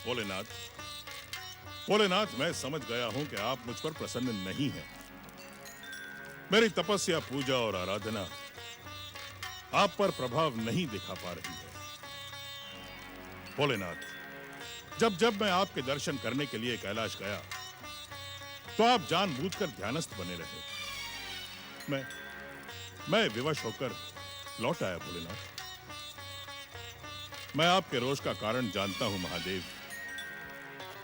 भोलेनाथ, भोलेनाथ, मैं समझ गया हूं कि आप मुझ पर प्रसन्न नहीं हैं। मेरी तपस्या, पूजा और आराधना आप पर प्रभाव नहीं दिखा पा रही है। भोलेनाथ, जब जब मैं आपके दर्शन करने के लिए कैलाश गया तो आप जानबूझकर ध्यानस्थ बने रहे। मैं विवश होकर लौट आया। भोलेनाथ, मैं आपके रोष का कारण जानता हूं महादेव।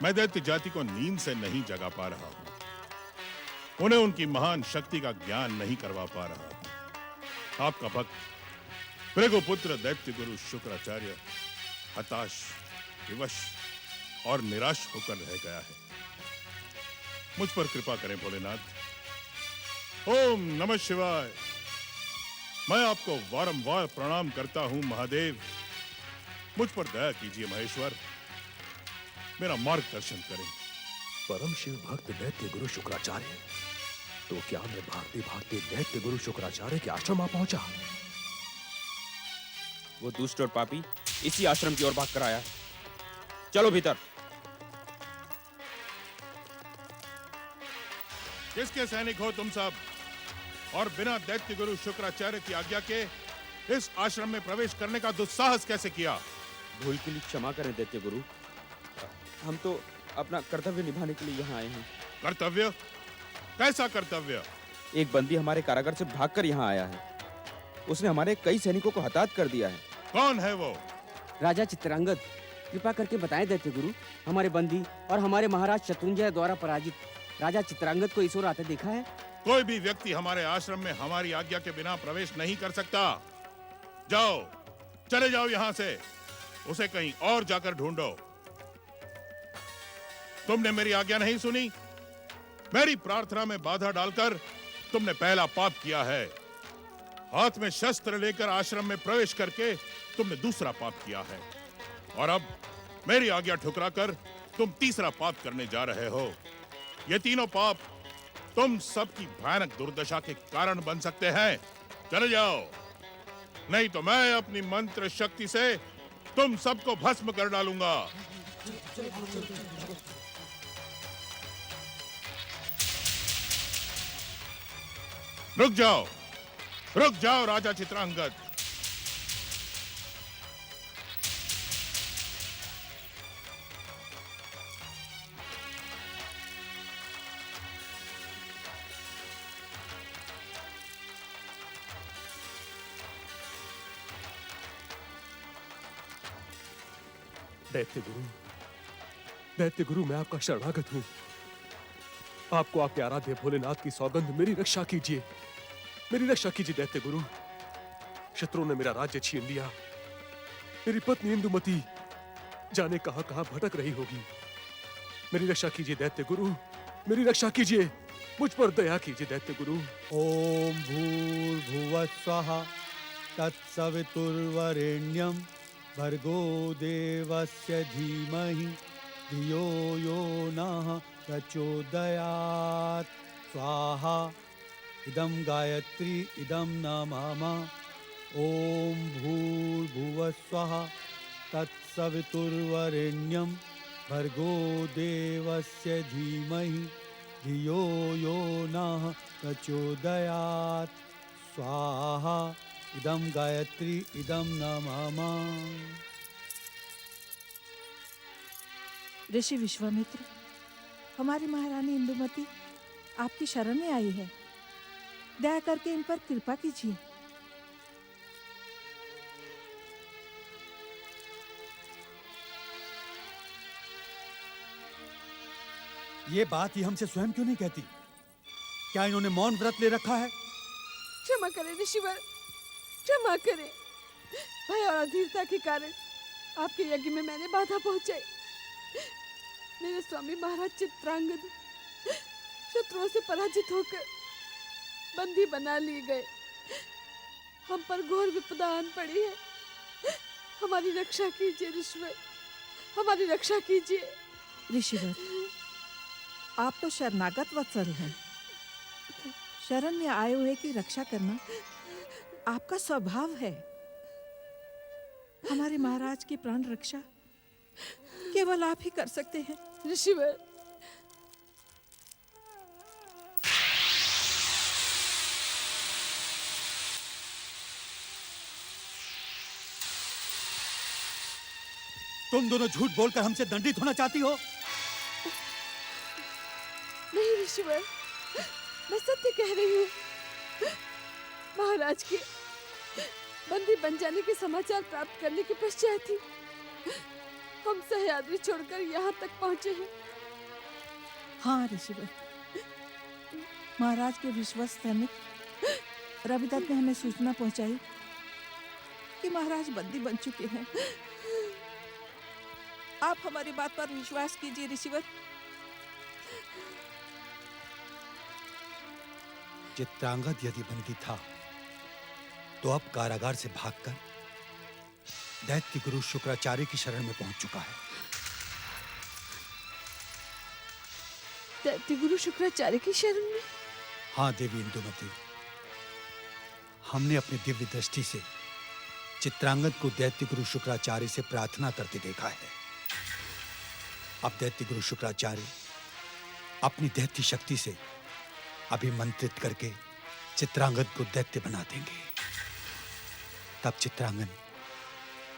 मैं दैत्य जाति को नींद से नहीं जगा पा रहा हूं, उन्हें उनकी महान शक्ति का ज्ञान नहीं करवा पा रहा हूं। आपका भक्त भृगुपुत्र दैत्य गुरु शुक्राचार्य हताश, विवश और निराश होकर रह गया है। मुझ पर कृपा करें भोलेनाथ। ओम नमः शिवाय। मैं आपको बारंबार प्रणाम करता हूं महादेव। मुझ पर दया कीजिए महेश्वर, मेरा मार्गदर्शन करें। परम शिव भक्त दैत्य गुरु शुक्राचार्य, तो क्या मैं भागते भागते दैत्य गुरु शुक्राचार्य के आश्रम आ पहुंचा? वो दुष्ट और पापी इसी आश्रम की ओर भाग कर आया है। चलो भीतर। किसके सैनिक हो तुम सब, और बिना दैत्य गुरु शुक्राचार्य की आज्ञा के इस आश्रम में प्रवेश करने का दुस्साहस कैसे किया? भूल के लिए क्षमा करें दैत्य गुरु, हम तो अपना कर्तव्य निभाने के लिए यहाँ आए हैं। कर्तव्य? कैसा कर्तव्य? एक बंदी हमारे कारागार से भागकर यहाँ आया है। उसने हमारे कई सैनिकों को हताहत कर दिया है। कौन है वो? राजा चित्रांगद, कृपा करके बताएं दैत्य गुरु। हमारे बंदी और हमारे महाराज शत्रुंजय द्वारा पराजित राजा चित्रांगद को इस ओर आते देखा है। कोई भी व्यक्ति हमारे आश्रम में हमारी आज्ञा के बिना प्रवेश नहीं कर सकता। जाओ, चले जाओ यहाँ से, उसे कहीं और जाकर ढूंढो। तुमने मेरी आज्ञा नहीं सुनी, मेरी प्रार्थना में बाधा डालकर तुमने पहला पाप किया है। हाथ में शस्त्र लेकर आश्रम में प्रवेश करके तुमने दूसरा पाप किया है, और अब मेरी आज्ञा ठुकराकर तुम तीसरा पाप करने जा रहे हो। ये तीनों पाप तुम सबकी भयानक दुर्दशा के कारण बन सकते हैं। चले जाओ, नहीं तो मैं अपनी मंत्र शक्ति से तुम सबको भस्म कर डालूंगा। रुक जाओ राजा चित्रांगद। दैत्य गुरु, मैं आपका शरणागत हूं। आपको आपके आराध्य भोलेनाथ की सौगंध, मेरी रक्षा कीजिए, मेरी रक्षा कीजिए दैत्य गुरु। शत्रुओं ने मेरा राज्य छीन लिया। मेरी पत्नी इंदुमती जाने कहां कहां भटक रही होगी। मेरी रक्षा कीजिए दैत्य गुरु, मेरी रक्षा कीजिए, मुझ पर दया कीजिए दैत्य गुरु। ओम भूर्भुवः स्वः तत्सवितुर्वरेण्यं भर्गो देवस्य धीमहि धियो यो नः प्रचोदयात्। स्वाहा। इदं गायत्री इदं न मम। ओम भूर्भुवः स्वः तत्सवितुर्वरेण्यं भर्गो देवस्य धीमहि धियो यो नः प्रचोदयात्। स्वाहा। इदं गायत्री इदं न मम। ऋषि विश्वामित्र, हमारी महारानी इंदुमती आपकी शरण में आई है। दया करके इन पर कृपा कीजिए। ये बात ही हमसे स्वयं क्यों नहीं कहती? क्या इन्होंने मौन व्रत ले रखा है? क्षमा करें ऋषिवर, क्षमा करें। भय और अधीरता के कारण आपके यज्ञ में मैंने बाधा पहुंचाई। मेरे स्वामी महाराज चित्रांगद शत्रुओं से पराजित होकर बंदी बना लिए गए। हम पर घोर विपदा आन पड़ी है। हमारी रक्षा कीजिए ऋषिवर, हमारी रक्षा कीजिए। ऋषिवर, आप तो शरणागत वत्सल हैं। शरण में आए हुए की रक्षा करना आपका स्वभाव है। हमारे महाराज की प्राण रक्षा केवल आप ही कर सकते हैं। ऋषिवर, तुम दोनों झूठ बोलकर हमसे दंडित होना चाहती हो? नहीं ऋषिवर, मैं सत्य कह रही हूँ। महाराज के बंदी बन जाने के समाचार प्राप्त करने के पश्चात ही हम सह्याद्री छोड़कर यहाँ तक पहुँचे हैं। हाँ ऋषिवर, महाराज के विश्वस्त सैनिक रविदत्त ने हमें सूचना पहुंचाई कि महाराज बंदी बन चुके हैं। आप हमारी बात पर विश्वास कीजिए ऋषिवर। चित्रांगद यदि बंदी था तो अब कारागार से भागकर दैत्य गुरु शुक्राचार्य की शरण में पहुंच चुका है। दैत्य गुरु शुक्राचार्य की शरण में? हाँ देवी इंदुमती, हमने अपनी दिव्य दृष्टि से चित्रांगद को दैत्य गुरु शुक्राचार्य से प्रार्थना करते देखा है। अब दैत्य गुरु शुक्राचार्य अपनी दैत्य शक्ति से अभिमंत्रित करके चित्रांगद को दैत्य बना देंगे। तब चित्रांगद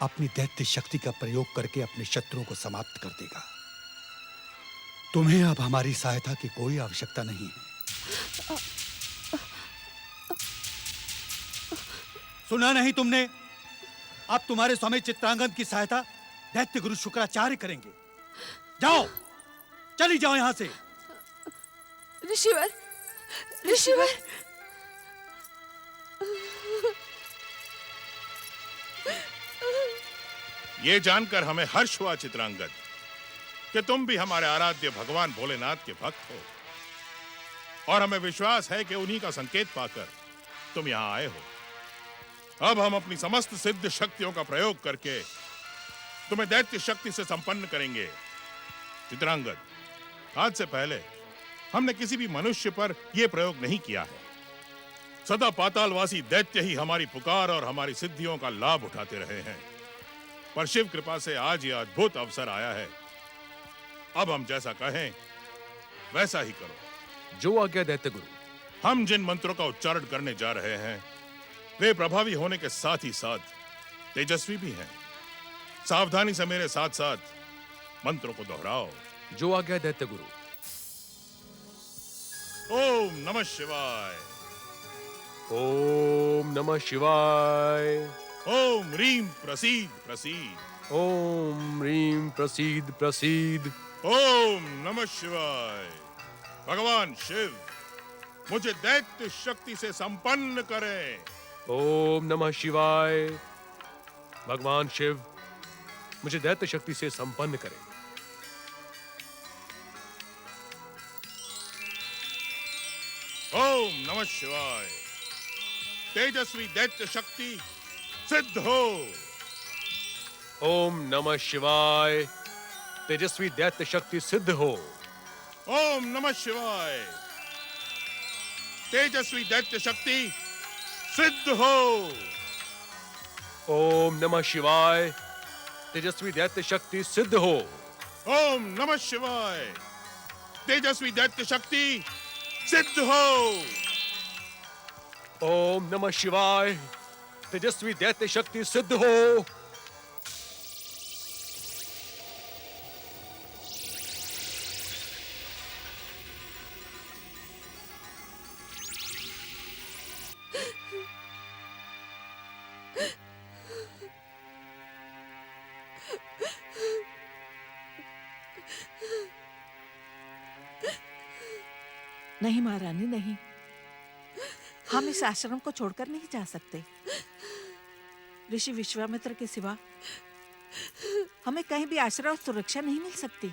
अपनी दैत्य शक्ति का प्रयोग करके अपने शत्रुओं को समाप्त कर देगा। तुम्हें अब हमारी सहायता की कोई आवश्यकता नहीं है। सुना नहीं तुमने? अब तुम्हारे स्वामी चित्रांगद की सहायता दैत्य गुरु शुक्राचार्य करेंगे। जाओ, चली जाओ यहां से। ऋषिवर, ऋषिवर, ये जानकर हमें हर्ष हुआ चित्रांगद कि तुम भी हमारे आराध्य भगवान भोलेनाथ के भक्त हो, और हमें विश्वास है कि उन्हीं का संकेत पाकर तुम यहां आए हो। अब हम अपनी समस्त सिद्ध शक्तियों का प्रयोग करके तुम्हें दैत्य शक्ति से संपन्न करेंगे। चित्रांगद, आज से पहले हमने किसी भी मनुष्य पर यह प्रयोग नहीं किया है। सदा पातालवासी दैत्य ही हमारी पुकार और हमारी सिद्धियों का लाभ उठाते रहे हैं, पर शिव कृपा से आज यह अद्भुत अवसर आया है। अब हम जैसा कहें वैसा ही करो। जो आज्ञा दैत्य गुरु। हम जिन मंत्रों का उच्चारण करने जा रहे हैं वे प्रभावी होने के साथ ही साथ तेजस्वी भी हैं। सावधानी से मेरे साथ साथ मंत्रों को दोहराओ। जो आज्ञा दैत्य गुरु। ओम नमः शिवाय। ओम नमः शिवाय। ओम ह्रीं प्रसीद प्रसीद। ओम ह्रीं प्रसीद प्रसीद। ओम नमः शिवाय। भगवान शिव मुझे दैत्य शक्ति से संपन्न करें। ओम नमः शिवाय। भगवान शिव मुझे दैत्य शक्ति से संपन्न करें। ओम नमः शिवाय। तेजस्वी दैत्य शक्ति सिद्ध हो। ओम नमः शिवाय। तेजस्वी दैत्य शक्ति सिद्ध हो। ओम नमः शिवाय। तेजस्वी दैत्य शक्ति सिद्ध हो। ओम नमः शिवाय। तेजस्वी दैत्य शक्ति सिद्ध हो। ओम नमः शिवाय। तेजस्वी दैत्य शक्ति सिद्ध हो। ओम नमः शिवाय। तेजस्वी दैत्य शक्ति सिद्ध हो। नहीं महारानी, नहीं, हम इस आश्रम को छोड़कर नहीं जा सकते। ऋषि विश्वामित्र के सिवा हमें कहीं भी आश्रय और सुरक्षा नहीं मिल सकती।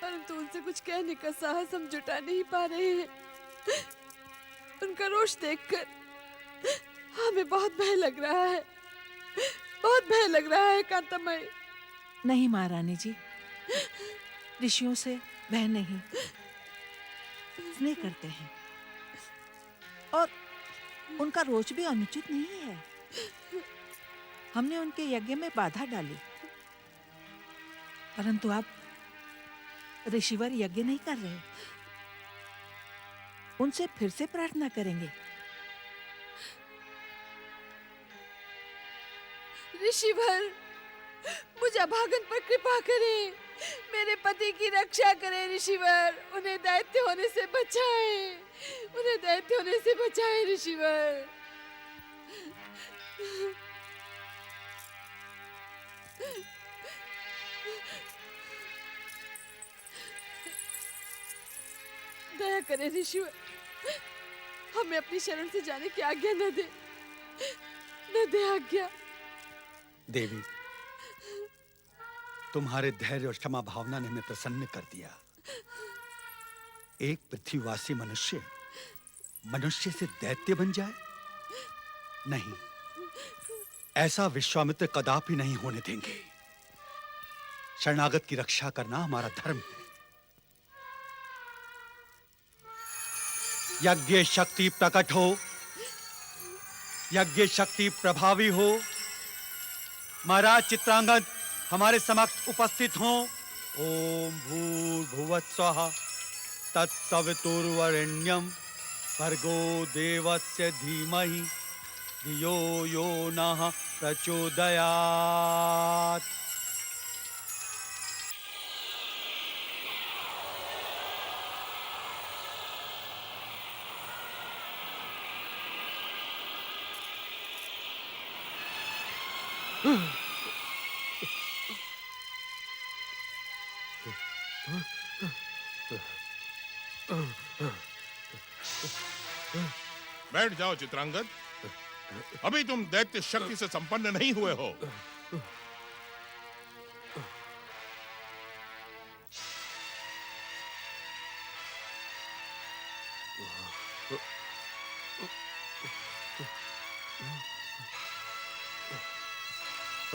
परंतु उनसे कुछ कहने का साहस हम जुटा नहीं पा रहे हैं। उनका रोष देखकर हमें बहुत भय लग रहा है, बहुत भय लग रहा है कांतामयी। नहीं महारानी जी, ऋषियों से भय नहीं, स्नेह करते हैं, और उनका रोष भी अनुचित नहीं है। हमने उनके यज्ञ में बाधा डाली, परंतु अब ऋषिवर यज्ञ नहीं कर रहे। उनसे फिर से प्रार्थना करेंगे। ऋषिवर, मुझे अभागन पर कृपा करें, मेरे पति की रक्षा करें ऋषिवर, उन्हें दैत्य होने से बचाएं, उन्हें दैत्य होने से बचाएं ऋषिवर। दया करें ऋषिवर, हमें अपनी शरण से जाने की आज्ञा न दे, न दे आज्ञा। देवी, तुम्हारे धैर्य और क्षमा भावना ने हमें प्रसन्न कर दिया। एक पृथ्वीवासी मनुष्य मनुष्य से दैत्य बन जाए? नहीं, ऐसा विश्वामित्र कदापि नहीं होने देंगे। शरणागत की रक्षा करना हमारा धर्म है। यज्ञ शक्ति प्रकट हो, यज्ञ शक्ति प्रभावी हो। महाराज चित्रांगद हमारे समक्ष उपस्थित हों। ओम भूर्भुवः स्वः तत्सवितुर्वरेण्यं भर्गो देवस्य धीमहि धियो यो नः प्रचोदयात्। बैठ जाओ चित्रांगद, अभी तुम दैत्य शक्ति से संपन्न नहीं हुए हो।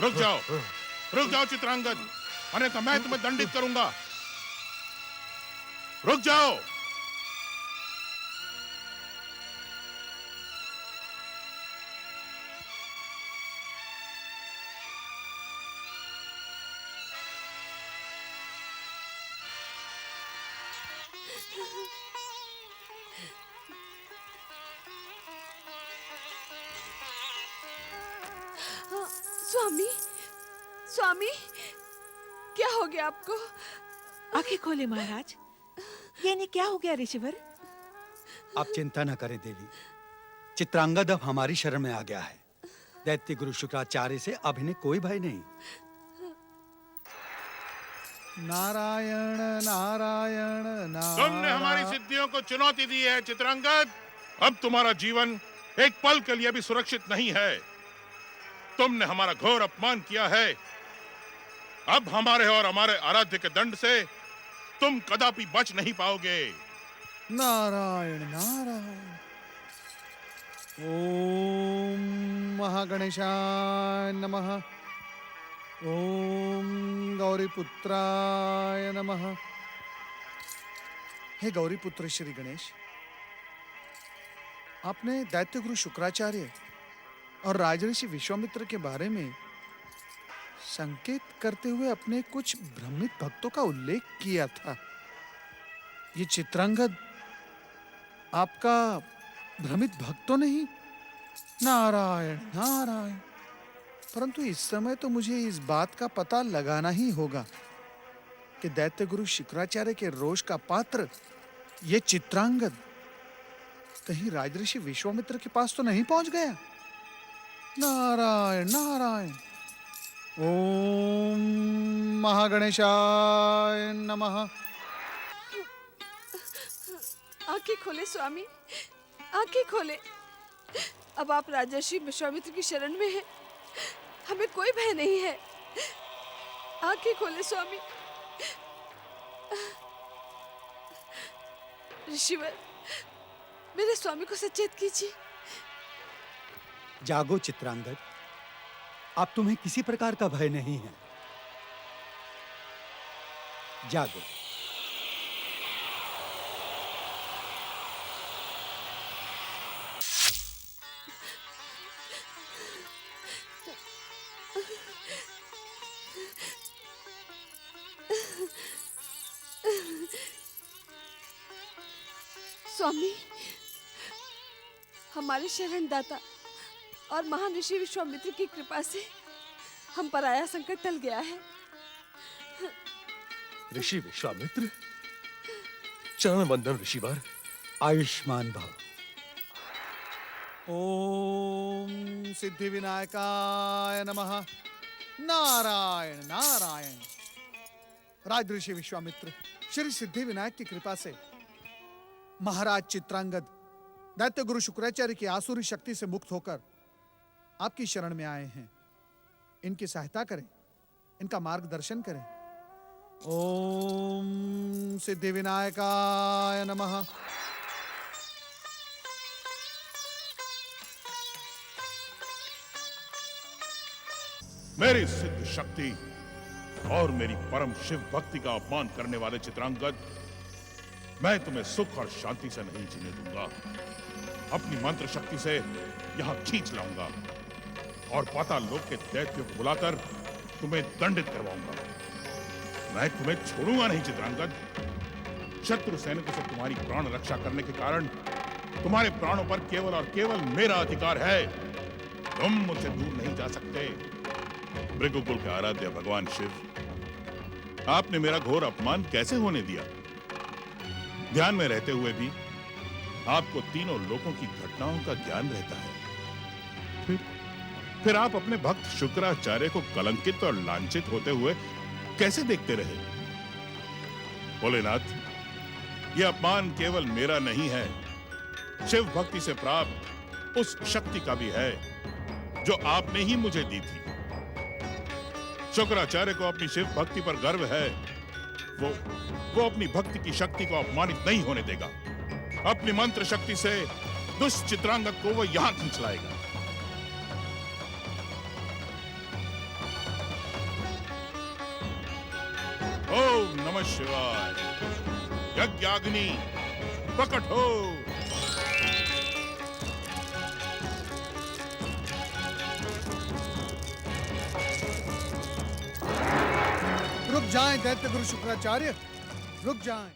रुक जाओ, रुक जाओ चित्रांगद, अन्यथा मैं तुम्हें दंडित करूंगा। रुक जाओ। स्वामी, स्वामी, क्या हो गया आपको? आंखें खोले महाराज। ये नहीं, क्या हो गया ऋषिवर? आप चिंता न करें देवी, चित्रांगद अब हमारी शरण में आ गया है। दैत्य गुरु शुक्राचार्य से अब इन्हें कोई भय नहीं। नारायण नारायण नारायण। तुमने हमारी सिद्धियों को चुनौती दी है चित्रांगद। अब तुम्हारा जीवन एक पल के लिए भी सुरक्षित नहीं है। तुमने हमारा घोर अपमान किया है। अब हमारे और हमारे आराध्य के दंड से तुम कदापि बच नहीं पाओगे। नारायण नारायण। ओम महागणेशाय नमः। ओम गौरीपुत्राय नमः। हे गौरीपुत्र श्री गणेश, आपने दैत्य गुरु शुक्राचार्य और राजऋषि विश्वामित्र के बारे में संकेत करते हुए अपने कुछ भ्रमित भक्तों का उल्लेख किया था। ये चित्रांगद आपका भ्रमित भक्त तो नहीं? नारायण नारायण। परंतु इस समय तो मुझे इस बात का पता लगाना ही होगा कि दैत्य गुरु शुक्राचार्य के रोष का पात्र ये चित्रांगद कहीं राजऋषि विश्वामित्र के पास तो नहीं पहुंच गया। नारायण नारायण। ओम महागणेशाय नमः। आंखें खोले स्वामी, आंखें खोले। अब आप राजर्षि विश्वामित्र की शरण में हैं, हमें कोई भय नहीं है। आंखें खोले स्वामी। ऋषिवर, मेरे स्वामी को सचेत कीजिए। जागो चित्रांगद, अब तुम्हें किसी प्रकार का भय नहीं है। जागो। स्वामी, हमारे शरणदाता और महान ऋषि विश्वामित्र की कृपा से हम पर आया संकट टल गया है। ऋषि विश्वामित्र, चरण वंदन ऋषिवर। आयुष्मान भव। ओम सिद्धि विनायकाय नमः। नारायण नारायण। राज ऋषि विश्वामित्र श्री सिद्धि विनायक की कृपा से महाराज चित्रांगद दैत्य गुरु शुक्राचार्य की आसुरी शक्ति से मुक्त होकर आपकी शरण में आए हैं। इनकी सहायता करें, इनका मार्गदर्शन करें। ओम सिद्धि विनायकाय नमः। मेरी सिद्ध शक्ति और मेरी परम शिव भक्ति का अपमान करने वाले चित्रांगद, मैं तुम्हें सुख और शांति से नहीं जीने दूंगा। अपनी मंत्र शक्ति से यहां खींच लाऊंगा और पाताल लोक के दैत्यों को बुलाकर तुम्हें दंडित करवाऊंगा। मैं तुम्हें छोड़ूंगा नहीं चित्रांगद। शत्रु सैनिकों से तुम्हारी प्राण रक्षा करने के कारण तुम्हारे प्राणों पर केवल और केवल मेरा अधिकार है। तुम मुझसे दूर नहीं जा सकते। भृगुकुल के आराध्य भगवान शिव, आपने मेरा घोर अपमान कैसे होने दिया? ध्यान में रहते हुए भी आपको तीनों लोकों की घटनाओं का ज्ञान रहता है। फिर आप अपने भक्त शुक्राचार्य को कलंकित और लांछित होते हुए कैसे देखते रहे? भोलेनाथ, यह अपमान केवल मेरा नहीं है, शिव भक्ति से प्राप्त उस शक्ति का भी है जो आपने ही मुझे दी थी। शुक्राचार्य को अपनी शिव भक्ति पर गर्व है। वो अपनी भक्ति की शक्ति को अपमानित नहीं होने देगा। अपनी मंत्र शक्ति से दुष्ट चित्रांगद को वो यहां खींच लाएगा। ओम नमः शिवाय। यज्ञाग्नि प्रकट हो। रुक जाएं दैत्य गुरु शुक्राचार्य, रुक जाएं।